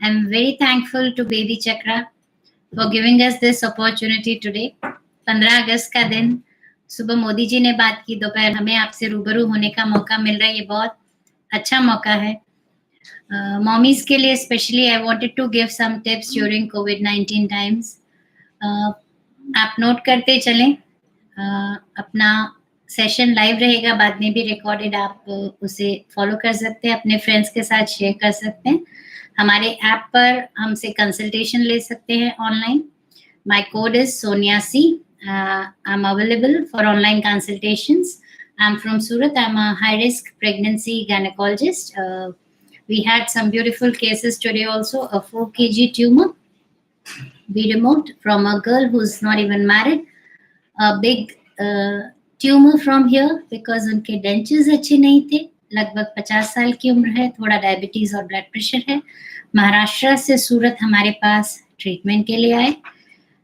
I'm very thankful to Baby Chakra for giving us this opportunity today. 15 अगस्त का दिन, सुबह मोदी जी ने बात की, दोपहर हमें आपसे रूबरू होने का मौका मिल रहा है. ये बहुत अच्छा मौका है. मॉमीज के लिए specially I wanted to give some tips during कोविड-19 टाइम्स. आप नोट करते चलें. अपना सेशन लाइव रहेगा, बाद में भी रिकॉर्डेड, आप उसे फॉलो कर सकते हैं, अपने फ्रेंड्स के साथ शेयर कर सकते हैं. हमारे ऐप पर हमसे कंसल्टेशन ले सकते हैं online. My code is Sonia C. I am available for online consultations. I am from Surat. I am a high risk pregnancy gynecologist. We had some beautiful cases today also. A 4 kg tumor we removed from a girl who's not even married. A big tumour from here because उनके dentures अच्छे नहीं थे. लगभग 50 साल की उम्र है, थोड़ा डायबिटीज और ब्लड प्रेशर है. महाराष्ट्र से सूरत हमारे पास ट्रीटमेंट के लिए आए.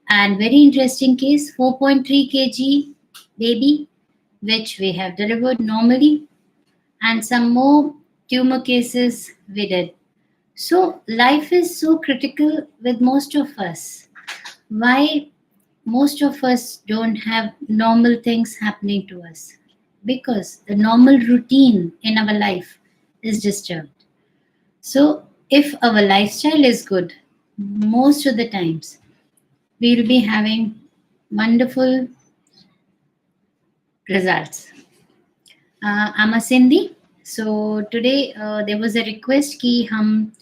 And very interesting case, 4.3 kg baby which we have delivered normally, and some more tumor cases we did. So life is so critical with most of us. Why most of us don't have normal things happening to us? Because the normal routine in our life is disturbed. So if our lifestyle is good, most of the times we'll be having wonderful results. I'm a Sindhi, so today there was a request कि हम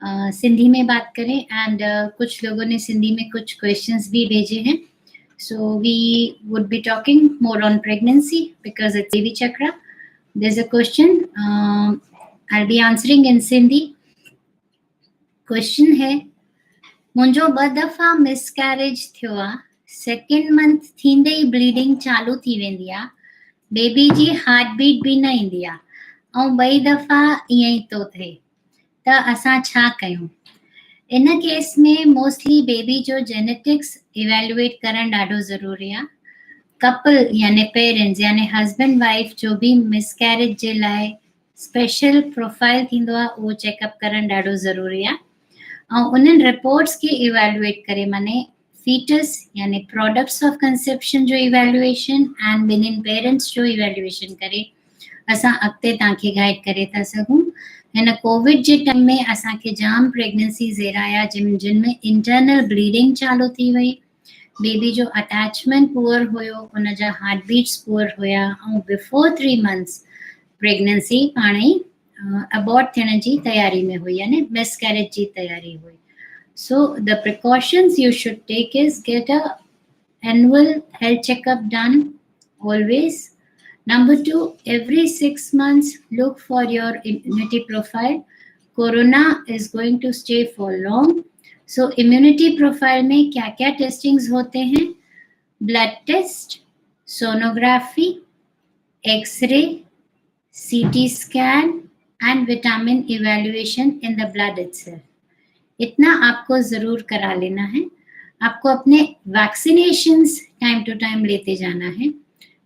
सिंधी में बात करें, and कुछ लोगों ने सिंधी में कुछ questions भी भेजे हैं. So we would be talking more on pregnancy because it's Baby Chakra. There's a question. I'll be answering in Sindhi. Question है, मुंहिंजो 2 दफ़ा मिसकैरेज थियो आहे. सेकेंड मंथ थींदे ई ब्लीडिंग चालू थी वेंदी आहे. बेबी जी हार्ट बीट बि न ईंदी आहे, ऐं 2 दफ़ा ईअं ई थो थिए, त असां छा कयूं? इन केस में मोस्टली बेबी जो जेनेटिक्स इवेल्युएट करणु ॾाढो ज़रूरी आहे. कपल यानी पेरेंट्स यानी हस्बैंड वाइफ जो बि मिसकैरेज जे लाइ स्पेशल प्रोफाइल थींदो आहे, उहो चेकअप करणु ॾाढो ज़रूरी आहे. ऐं उन्हनि रिपोर्ट्स खे इवेल्युएट करे, माने फीटस यानी प्रोडक्ट्स ऑफ कंसेप्शन जो इवेल्युएशन एंड ॿिन्हिनि पेरेंट्स जो इवेल्युएशन करे असां अॻिते तव्हांखे गाइड करे था सघूं. हिन कोविड जे टाइम में असांखे जाम प्रेगनेंसीज़ अहिड़ा आया जिन में इंटरनल ब्लीडिंग चालू थी वई, बेबी जो अटैचमेंट पुअर हुयो, उन जा हार्ट बीट्स पुअर हुया, ऐं बिफोर 3 months प्रेगनेंसी पाण ई अबॉर्ट थियण जी तयारी में हुई, यानी मिसकैरेज जी तयारी हुई. So the precautions you should take is get a annual health checkup done always. Number 2, every 6 months, look for your immunity profile. Corona is going to stay for long. So immunity profile में क्या क्या testings होते हैं? Blood test, sonography, x-ray, CT scan and vitamin evaluation in the blood itself. इतना आपको ज़रूर करा लेना है. आपको अपने वैक्सीनेशंस टाइम टू टाइम लेते जाना है,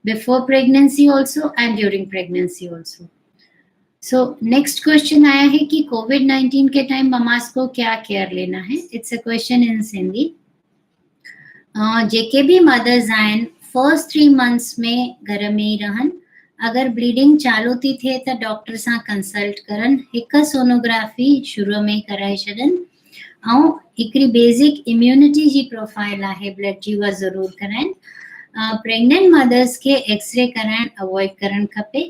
before pregnancy also and during pregnancy also. So next question आया है कि कोविड-19 के टाइम ममास को क्या केयर लेना है. It's a question in Sindhi. जेके भी मदर्स आहिनि फर्स्ट 3 months में घर में ई रहनि. अगर ब्लीडिंग चालू थी थिए त डॉक्टर सां कंसल्ट करनि. हिकु सोनोग्राफी शुरू में कराए छॾनि, ऐं हिकिड़ी बेसिक इम्यूनिटी जी प्रोफाइल आहे ब्लड जी, उहा ज़रूर कराइनि. प्रेग्नेंट मदर्स के एक्सरे कराइण अवॉइड करणु खपे.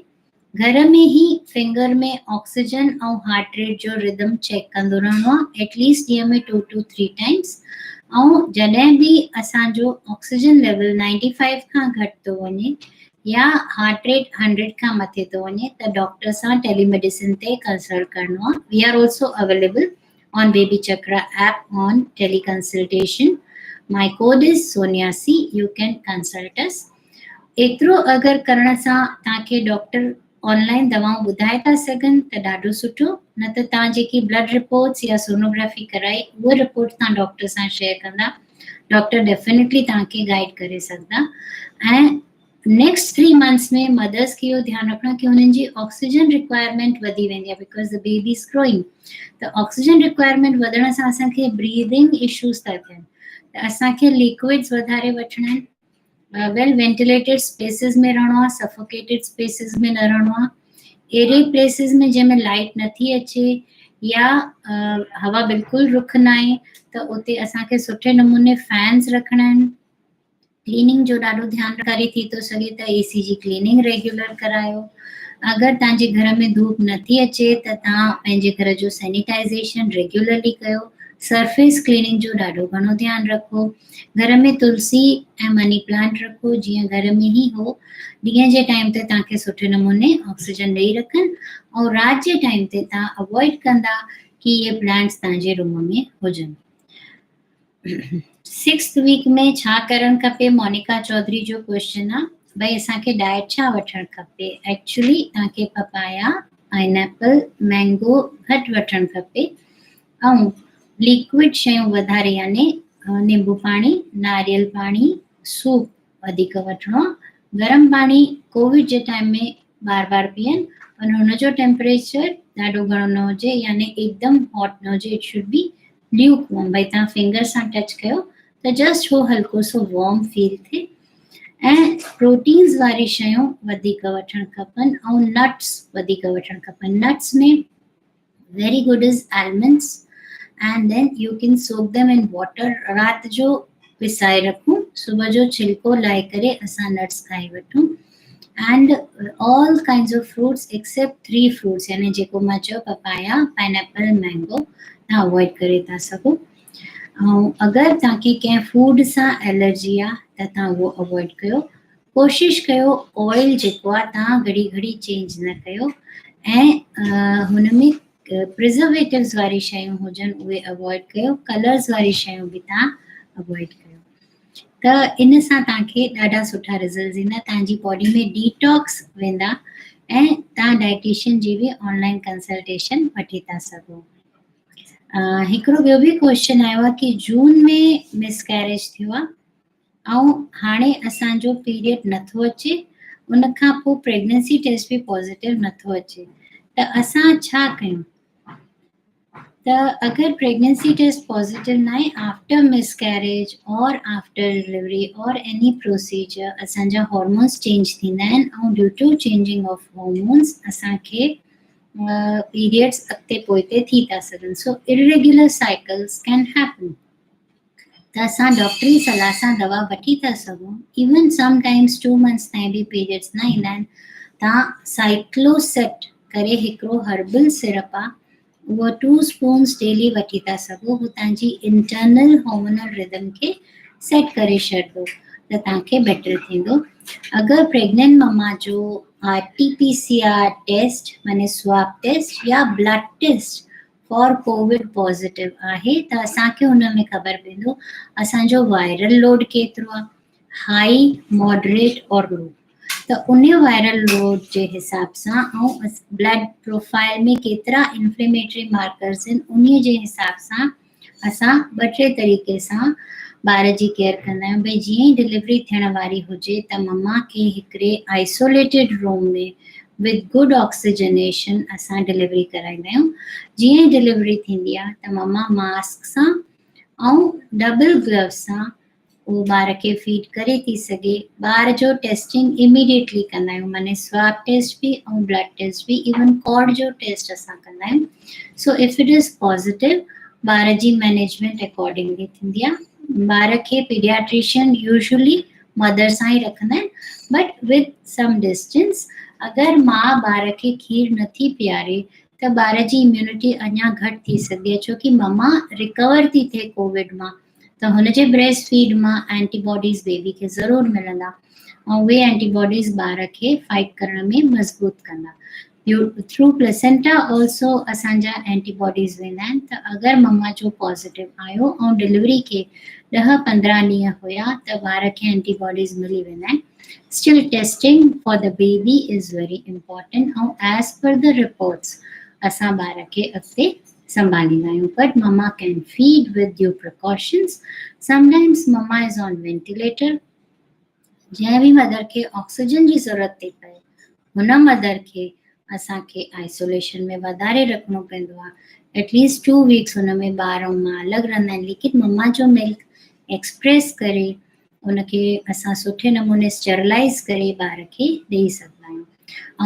घर में ही फिंगर में ऑक्सीजन और हार्ट रेट जो रिदम चेक कंदो रहणो आहे, एटलीस्ट ॾींहं में 2 to 3 times. ऐं जॾहिं बि असांजो ऑक्सीजन लेवल 95 खां घटि थो वञे या हार्ट रेट 100 खां मथे थो वञे त डॉक्टर सां टेलीमेडिसिन ते कंसल्ट करणो आहे. We are also available on baby Chakra app on teleconsultation. My code is Sonia C. You can consult us. एतिरो अगरि करण सां तव्हांखे डॉक्टर ऑनलाइन दवाऊं ॿुधाए था सघनि त ॾाढो सुठो. न त तव्हां जेकी ब्लड रिपोर्ट्स या सोनोग्राफी कराई, उहा रिपोर्ट तव्हां डॉक्टर सां शेयर कंदा, डॉक्टर डेफिनेटली तव्हांखे गाइड करे सघंदा. ऐं नेक्स्ट 3 मंथ्स में मदर्स खे इहो ध्यानु रखणो कि हुननि जी ऑक्सीजन रिक्वायरमेंट वधी वेंदी आहे because the baby is growing. त ऑक्सीजन रिक्वायरमेंट वधण सां असांखे ब्रीदिंग इश्यूज़ था थियनि, त असांखे लिक्विड्स वधारे वठणा आहिनि, वेल वेंटिलेटेड स्पेसिस में रहणो आहे, सफोकेटेड स्पेसिस में न रहणो आहे, अहिड़े प्लेसिस में जंहिंमें लाइट नथी अचे या हवा बिल्कुलु रुख न आहे त उते असांखे सुठे नमूने फैन्स रखणा आहिनि। क्लीनिंग जो ॾाढो ध्यानु करे थी थो सघे त एसी जी क्लीनिंग रेगुलर करायो। अगरि तव्हांजे घर में धूप नथी अचे त तव्हां पंहिंजे घर जो सैनिटाइज़ेशन रेगुलरली कयो, सरफेस क्लीनिंग जो ॾाढो घणो ध्यानु रखो, घर में तुलसी ऐं मनी प्लांट रखो जीअं घर में ई हो ॾींहं जे टाइम ते तव्हांखे सुठे नमूने ऑक्सीजन ॾेई रखनि, ऐं राति जे टाइम ते तव्हां अवॉइड कंदा कि इहे प्लांट्स तव्हांजे रूम में हुजनि। 6th वीक में छा करणु खपे, मोनिका चौधरी जो क्वेश्चन आहे। भई असांखे डाइट छा वठणु खपे? एक्चुअली तव्हांखे पपाया, पाइनएप्पल, मैंगो घटि वठणु खपे ऐं लिक्विड शयूं वधारे यानी नींबू पाणी, नारियल पाणी, सूप वधीक वठणो आहे। गरम पाणी कोविड जे टाइम में बार बार पीअनि, पर हुनजो टेम्परेचर ॾाढो घणो न हुजे यानी एकदम हॉट न हुजे, it should be lukewarm. भई तव्हां फिंगर सां टच कयो त जस्ट हो हल्को सो वॉर्म फील थिए। ऐं प्रोटीन्स वारी शयूं वधीक वठणु खपनि ऐं नट्स वधीक वठणु खपनि। नट्स में very good is almonds and then you can soak them in water. राति जो पिसाए रखूं, सुबुह जो छिलको लाहे करे असां नट्स खाई वठूं। And all kinds of fruits except 3 fruits यानी जेको मां चयो पपाया, पाइनएप्पल, मैंगो तव्हां अवॉइड करे था सघो। ऐं अगरि तव्हांखे कंहिं फूड सां एलर्जी आहे त तव्हां उहो अवॉइड कयो। कोशिशि कयो ऑयल जेको आहे तव्हां घड़ी घड़ी चेंज न कयो ऐं हुन में प्रिजर्वेटिव्स वारी शयूं हुजनि उहे अवॉइड कयो, कलर्स वारी शयूं बि तव्हां अवॉइड कयो। त इन सां तव्हांखे ॾाढा सुठा रिज़ल्ट्स ईंदा, तव्हांजी बॉडी में डिटॉक्स वेंदा ऐं तव्हां डाइटिशियन जी बि ऑनलाइन कंसल्टेशन वठी था सघो। हिकिड़ो ॿियो बि क्वेश्चन आयो आहे कि जून में मिसकैरेज थियो आहे ऐं हाणे असांजो पीरियड नथो अचे, उन खां पोइ प्रेगनेंसी टेस्ट बि पॉज़िटिव नथो अचे, त असां छा कयूं? त अगरि प्रेगनेंसी टेस्ट पॉज़िटिव न आहे आफ्टर मिसकैरेज और आफ्टर डिलीवरी और एनी प्रोसीजर असांजा हॉर्मोन्स चेंज थींदा आहिनि ऐं due to changing of hormones असांखे पीरियड्स अॻिते पोइते थी था सघनि। So irregular cycles can happen. त असां डॉक्टरी सलाह सां दवा वठी था सघूं। इवन समटाइम्स 2 मंथ्स ताईं बि पीरियड्स न ईंदा आहिनि, तव्हां साइक्लोसेट करे हिकिड़ो हर्बल सिरप आहे, उहो 2 स्पून्स डेली वठी था सघो। उहो तव्हांजी इंटरनल हार्मोनल रिदम खे सेट करे छॾंदो त तव्हांखे बेटर थींदो। अगरि प्रेग्नेंट ममा जो RT-PCR टेस्ट माने स्वाब टेस्ट या blood test for covid positive आहे त असांखे हुन में ख़बर पवंदो असांजो वायरल लोड केतिरो आहे, हाई, मॉडरेट और लो। त उन वायरल लोड जे हिसाब सां ऐं ब्लड प्रोफाइल में केतिरा इंफ्लेमेटरी मार्कर्स आहिनि उन जे हिसाब सां असां 2-3 तरीक़े सां ॿार जी केयर कंदा आहियूं। भई जीअं ई डिलीवरी थियण वारी हुजे त ममा खे हिकिड़े आइसोलेटेड रूम में विद गुड ऑक्सीजनेशन असां डिलीवरी कराईंदा आहियूं। जीअं ई डिलीवरी थींदी आहे त ममा मास्क सां ऐं डबल ग्लव्स सां उहो ॿार खे फीड करे थी सघे। ॿार जो टेस्टिंग इमीडिएटली कंदा आहियूं, माने स्वाब टेस्ट बि ऐं ब्लड टेस्ट बि, इवन कॉर्ड जो टेस्ट असां कंदा आहियूं। So if it is positive ॿार जी मैनेजमेंट अकॉर्डिंगली थींदी आहे। ॿार खे पीडियाट्रिशियन यूजुअली मदर सां ई रखंदा आहिनि, बट विद सम डिस्टेंस। अगरि मां ॿार खे खीर नथी पीआरे त ॿार जी इम्यूनिटी अञा घटि थी सघे, छो कि ममा रिकवर थी थिए कोविड मां, त हुनजे ब्रेस्ट फीड मां एंटीबॉडीज़ बेबी खे ज़रूरु मिलंदा ऐं उहे एंटीबॉडीज़ ॿार खे फाइट करण में मज़बूत कंदा। थ्रू प्लेसेंटा ऑल्सो असांजा एंटीबॉडीज़ वेंदा आहिनि। त अगरि ममा जो पॉज़िटिव आयो ऐं डिलीवरी खे 10-15 ॾींहं हुया त ॿार खे एंटीबॉडीज़ मिली वेंदा आहिनि। Still testing for the baby is very important ऐं एज़ पर द रिपोर्ट्स असां ॿार खे अॻिते संभालींदा आहियूं। But mama can feed with due precautions. Sometimes mama is on ventilator, जंहिं बि मदर खे ऑक्सीजन जी ज़रूरत थी पए हुन मदर खे असांखे आइसोलेशन में वधारे रखिणो पवंदो आहे। एटलीस्ट 2 वीक्स हुन में ॿार ऐं मां अलॻि रहंदा आहिनि, लेकिन मम्मा जो मिल्क एक्सप्रेस करे उनखे असां सुठे नमूने स्टरलाइज़ करे ॿार खे ॾेई सघंदा आहियूं।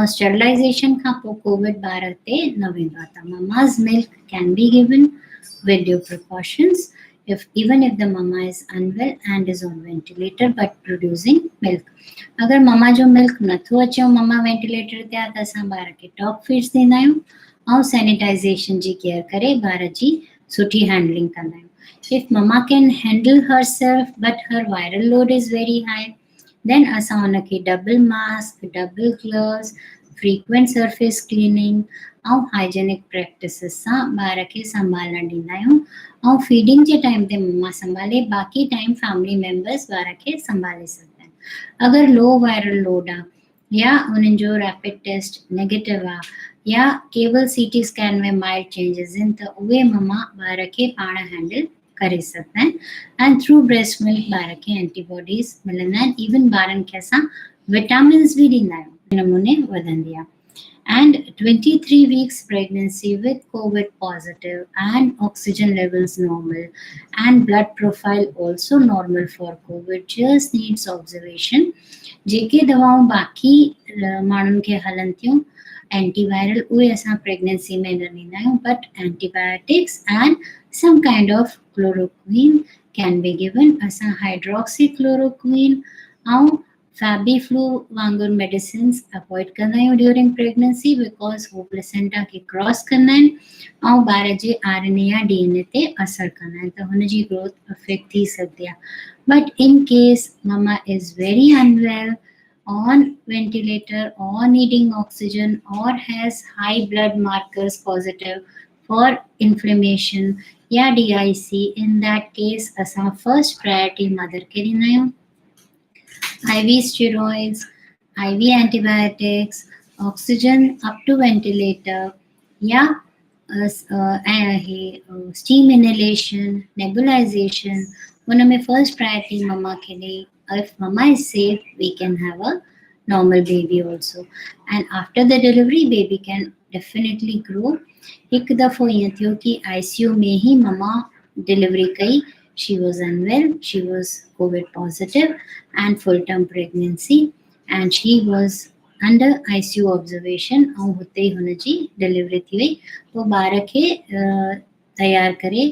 ऐं स्टरलाइज़ेशन खां पोइ कोविड ॿार ते न वेंदो आहे। त Mama's milk can be given with due precautions if even if the mama is unwell and is on ventilator but producing milk. अगर ममा जो मिल्क नथो अचे ऐं ममा वेंटिलेटर ते आहे त असां ॿार खे टॉप फीड्स ॾींदा आहियूं ऐं सैनिटाइज़ेशन जी केयर करे ॿार जी सुठी हैंडलिंग कंदा आहियूं। If mama can handle herself but her viral load is very high, then असां हुनखे double mask, double gloves, frequent surface cleaning ऐं हाइजेनिक प्रैक्टिसिस सां ॿार खे संभालण ॾींदा आहियूं। ऐं फीडिंग जे टाइम ते मम्मा संभाले, बाक़ी टाइम फैमिली मेंबर्स ॿार खे संभाले सघंदा आहिनि। अगरि लो वायरल लोड आहे या उन्हनि जो रैपिड टेस्ट नेगेटिव आहे या केवल CT स्कैन में माइल्ड चेंजेस आहिनि त उहे मम्मा ॿार खे पाण हैंडल करे सघंदा आहिनि। एंड थ्रू ब्रेस्ट मिल्क ॿार खे एंटीबॉडीज़ मिलंदा आहिनि। इवन ॿारनि खे असां विटामिन्स बि ॾींदा आहियूं, नमूने वधंदी आहे। And 23 weeks pregnancy with COVID positive and oxygen levels normal and blood profile also normal for COVID, just needs observation। जेके दवाऊं बाकी माण्हुनि खे हलनि थियूं एंटीवायरल उहे असां प्रेगनेंसी में न ॾींदा आहियूं, but antibiotics and some kind of chloroquine can be given. असां हाइड्रोक्सी क्लोरोक्वीन ऐं फैबीफ्लू वांगुरु मेडिसिन्स अवॉइड कंदा आहियूं ड्यूरिंग प्रेगनेंसी, बिकॉज हू प्लेसेंटा खे क्रॉस कंदा आहिनि ऐं ॿार जे RNA या DNA ते असरु कंदा आहिनि, त हुनजी ग्रोथ अफेक्ट थी सघंदी आहे। But in case mama is very unwell, on ventilator or needing oxygen or has high blood markers positive for inflammation या DIC, in that case असां first priority mother खे ॾींदा आहियूं। IV steroids, IV antibiotics, oxygen up to ventilator या steam inhalation, nebulization, उन में first priority mama के लिए। If mama is safe, we can have a normal baby also, and after the delivery baby can definitely grow। एक दफ़ो ईअं थियो कि ICU में ही ममा डिलीवरी कई। She was unwell, she was COVID positive and full term pregnancy, and she was under ICU observation ऐं हुते ही हुनजी डिलीवरी थी वई। तो ॿार खे तयार करे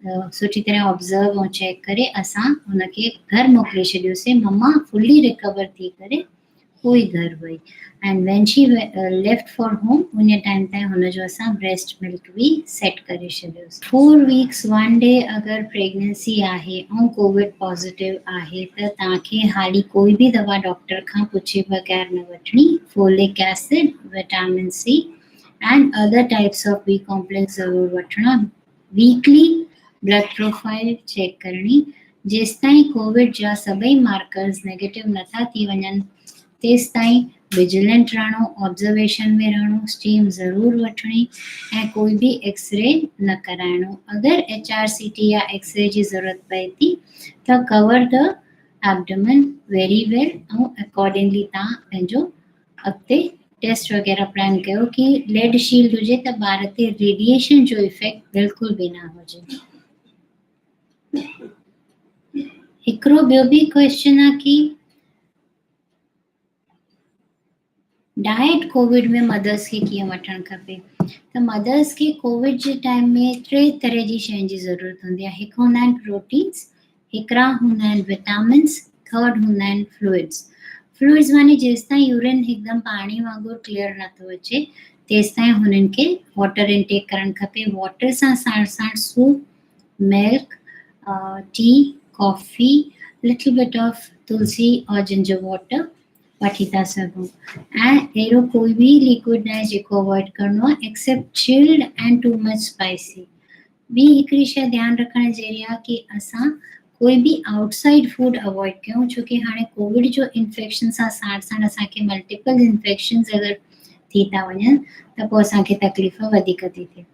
सुठी तरह ऑब्जर्व ऐं चेक करे असां हुनखे घर मोकिले छॾियोसीं। मम्मा फुली रिकवर थी करे पोइ घर वई, and when she left for home उन टाइम ताईं हुनजो असां ब्रेस्ट मिल्क बि सेट करे छॾियोसीं। 4 वीक्स 1 डे अगरि प्रेगनेंसी आहे ऐं कोविड पॉज़िटिव आहे त तव्हांखे हाली कोई बि दवा डॉक्टर खां पुछे बगैर न वठणी। Folic acid, vitamin C and other types of B complex ज़रूर वठणा। वीकली ब्लड प्रोफाइल चेक करणी। जेसिताईं कोविड जा सभई मार्कर्स नेगेटिव नथा थी वञनि तेसिताईं विजिलेंट रहणो, ऑब्जर्वेशन में रहणो, स्टीम ज़रूर वठणी ऐं कोई भी एक्सरे न कराइणो। अगरि HRCT या एक्सरे जी ज़रूरत पए थी त कवर द एब्डोमेन वेरी वेल ऐं अकॉर्डिंगली तव्हां पंहिंजो अॻिते टेस्ट वग़ैरह प्लान कयो कि लेड शील्ड हुजे त ॿार ते रेडिएशन जो इफेक्ट बिल्कुलु बि न हुजे। हिकिड़ो ॿियो बि क्वेश्चन आहे कि डाइट कोविड में मदर्स खे कीअं वठणु खपे। त मदर्स खे कोविड जे टाइम में 3 तरह जी शयुनि जी ज़रूरत हूंदी आहे। हिकु हूंदा आहिनि प्रोटीन्स, हिकिड़ा हूंदा आहिनि विटामिन्स, थर्ड हूंदा आहिनि फ्लूइड्स। फ्लूइड्स माने जेसिताईं यूरिन हिकदमि पाणी वांगुरु क्लियर नथो अचे तेसिताईं हुननि खे वाटर इनटेक करणु खपे। वाटर सां साण साण soup, milk, tea, coffee, little bit of tulsi और जिंजर वाटर वठी था सघूं। ऐं अहिड़ो कोई बि लिक्विड न आहे जेको अवॉइड करिणो आहे except chilled and too much spicy. ॿी हिकिड़ी शइ ध्यानु रखण जहिड़ी आहे कि असां कोई बि आउटसाइड फूड अवॉइड कयूं, छो कि हाणे कोविड जो इन्फेक्शन सां साण साण असांखे मल्टीपल इन्फेक्शन्स अगरि थी था वञनि त पोइ असांखे तकलीफ़ वधीक थी थिए।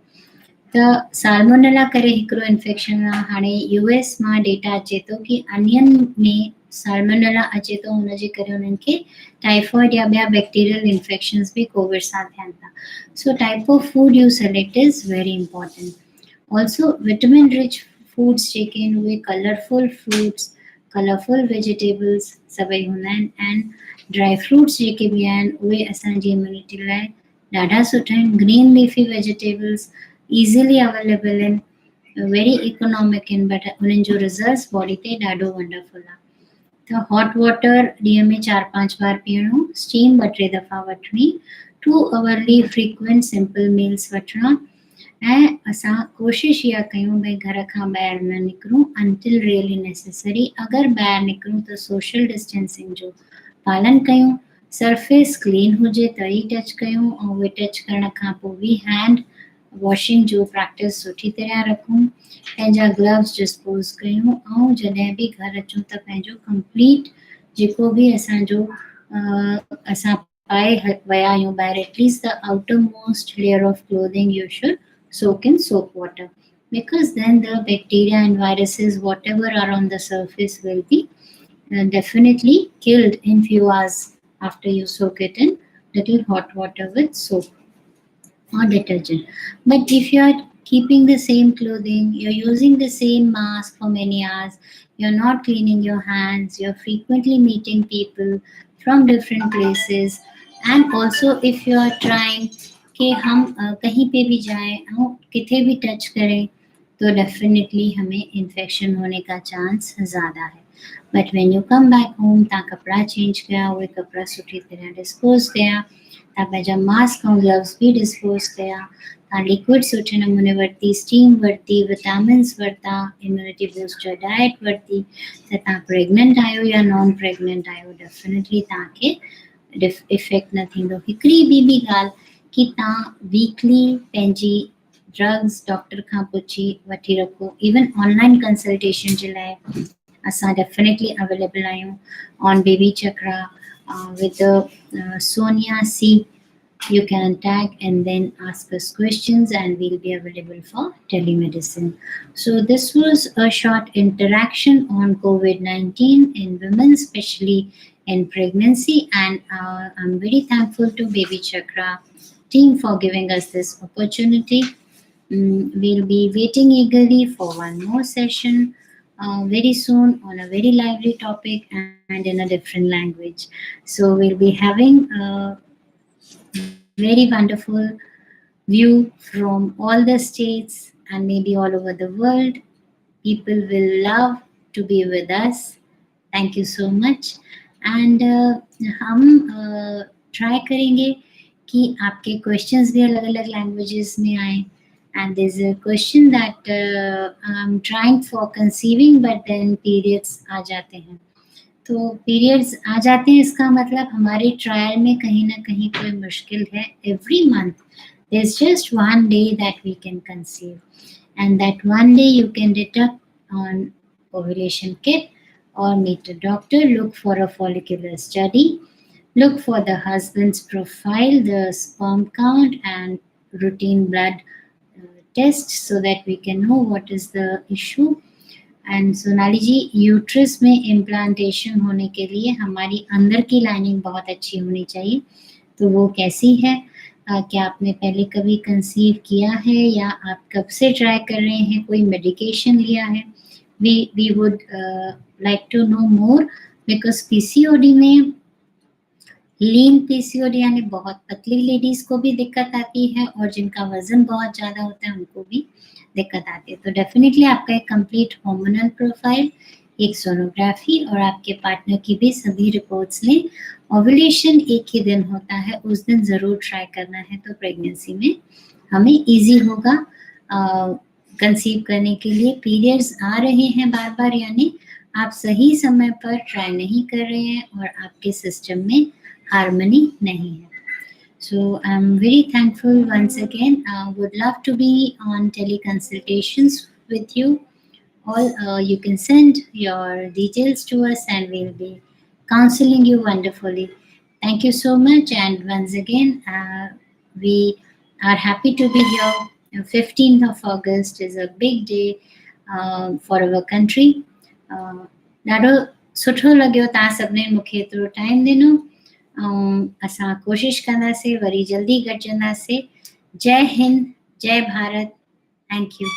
त साल्मोनेला करे हिकिड़ो इन्फेक्शन आहे। हाणे US मां डेटा अचे थो कि अनियन में साल्मोनेला अचे तो हुनजे करे उन्हनि खे टाइफॉइड या ॿिया बैक्टीरियल इन्फेक्शंस बि कोविड सां थियनि था. So type of food U select is very important. Also vitamin rich foods जेके आहिनि उहे कलरफुल फ्रूट्स, कलरफुल वेजिटेबल्स सभई हूंदा आहिनि. एंड ड्राई फ्रूट्स जेके बि आहिनि उहे असांजी इम्यूनिटी लाइ ॾाढा सुठा आहिनि. Green leafy vegetables easily available आहिनि, वेरी इकोनॉमिक आहिनि, बट उन्हनि जो रिज़ल्ट्स बॉडी ते ॾाढो वंडरफुल आहे. त हॉट वाटर ॾींहं में 4-5 बार पीअणो, स्टीम 2-3 दफ़ा वठणी, 2 अवरली फ्रीक्वेंट सिंपल मील्स वठणा. ऐं असां कोशिशि इहा कयूं भई घर खां ॿाहिरि न निकिरूं अंटिल रियली नेसेसरी. अगरि ॿाहिरि निकिरूं त सोशल डिस्टेंसिंग जो पालन कयूं, सरफेस क्लीन हुजे त ई टच कयूं, ऐं उहे टच करण खां पोइ बि हैंड वॉशिंग जो प्रैक्टिस सुठी तरह रखूं, पंहिंजा ग्लव्स डिस्पोज़ कयूं, ऐं जॾहिं बि घर अचूं त पंहिंजो कंप्लीट जेको बि असांजो असां पाए विया आहियूं ॿाहिरि, at least the outer most layer of clothing U should soak in soap water, because then the bacteria and viruses whatever are on the surface will be definitely killed in few hours after you soak it in little hot water with soap or detergent. But if you are keeping the same clothing, you're using the same mask for many hours, you're not cleaning your hands, you're frequently meeting people from different places, and also if you are trying कि हम कहीं पे भी जाएं और किथे भी touch करें तो definitely हमें इन्फेक्शन होने का चांस ज़्यादा है. But when you come back home, तव्हां कपिड़ा चेंज कया, उहे कपिड़ा सुठी तरह डिस्पोज़ कया, तव्हां पंहिंजा मास्क ऐं ग्लव्स बि डिस्पोज़ कया, तव्हां लिक्विड सुठे नमूने वरिती, स्टीम वरिती, विटामिन्स वरिता, इम्यूनिटी बूस्टर डाइट वरिती, त तव्हां प्रेग्नेंट आहियो या नॉन प्रेग्नेंट आहियो, डेफिनेटली तव्हांखे इफेक्ट न थींदो. हिकिड़ी ॿी ॻाल्हि कि तव्हां वीकली पंहिंजी ड्रग्स डॉक्टर खां पुछी वठी रखो. इवन ऑनलाइन कंसल्टेशन जे लाइ असां डेफिनेटली अवेलेबल आहियूं on baby Chakra with Sonia C. You can tag and then ask us questions and we'll be available for telemedicine. So this was a short interaction on COVID-19 in women, especially in pregnancy, and I'm very thankful to Baby Chakra team for giving us this opportunity. We'll be waiting eagerly for one more session very soon on a very lively topic and in a different language. So we'll be having very wonderful view from all the states and maybe all over the world. People will love to be with us. Thank you so much. And हम try करेंगे कि आपके questions भी अलग अलग languages में आए. And there's a question that I'm trying for conceiving, but then periods आ जाते हैं. तो पीरियड्स आ जाते हैं, इसका मतलब हमारे ट्रायल में कहीं ना कहीं कोई मुश्किल है. Every month there is just one day that we can conceive, and that one day you can detect on ovulation kit or meet a doctor. Look for a follicular study, look for the husband's profile, the sperm count and routine blood tests so that we can know what is the issue. And Sonali ji, uterus में implantation होने के लिए हमारी अंदर की lining बहुत अच्छी होनी चाहिए, तो वो कैसी है? क्या आपने पहले कभी कंसीव किया है या आप कब से ट्राई कर रहे हैं? कोई मेडिकेशन लिया है? We would like to know more, because PCOD में लीन पीसीओडी यानी बहुत पतली लेडीज को भी दिक्कत आती है और जिनका वजन बहुत ज़्यादा होता है उनको भी दिक्कत आती है. तो डेफिनेटली आपका एक कंप्लीट हार्मोनल प्रोफाइल, एक सोनोग्राफी और आपके पार्टनर की भी सभी रिपोर्ट्स लें. ओव्यूलेशन एक ही दिन होता है, उस दिन ज़रूर ट्राई करना है, तो प्रेगनेंसी में हमें इजी होगा कंसीव करने के लिए. पीरियड्स आ रहे हैं बार बार, यानी आप सही समय पर ट्राई नहीं कर रहे हैं और आपके सिस्टम में हार्मनी नहीं है. So I'm very thankful once again. Would love to be on teleconsultations with you. All you can send your details to us and we'll be counseling you wonderfully. Thank you so much. And once again, we are happy to be here. 15th of August is a big day for our country. ॾाढो सुठो लॻियो तव्हां सभिनीनि मूंखे एतिरो time ॾिनो ऐं असां कोशिशि कंदासीं वरी जल्दी गॾिजंदासीं। जय हिंद, जय भारत, थैंक यू।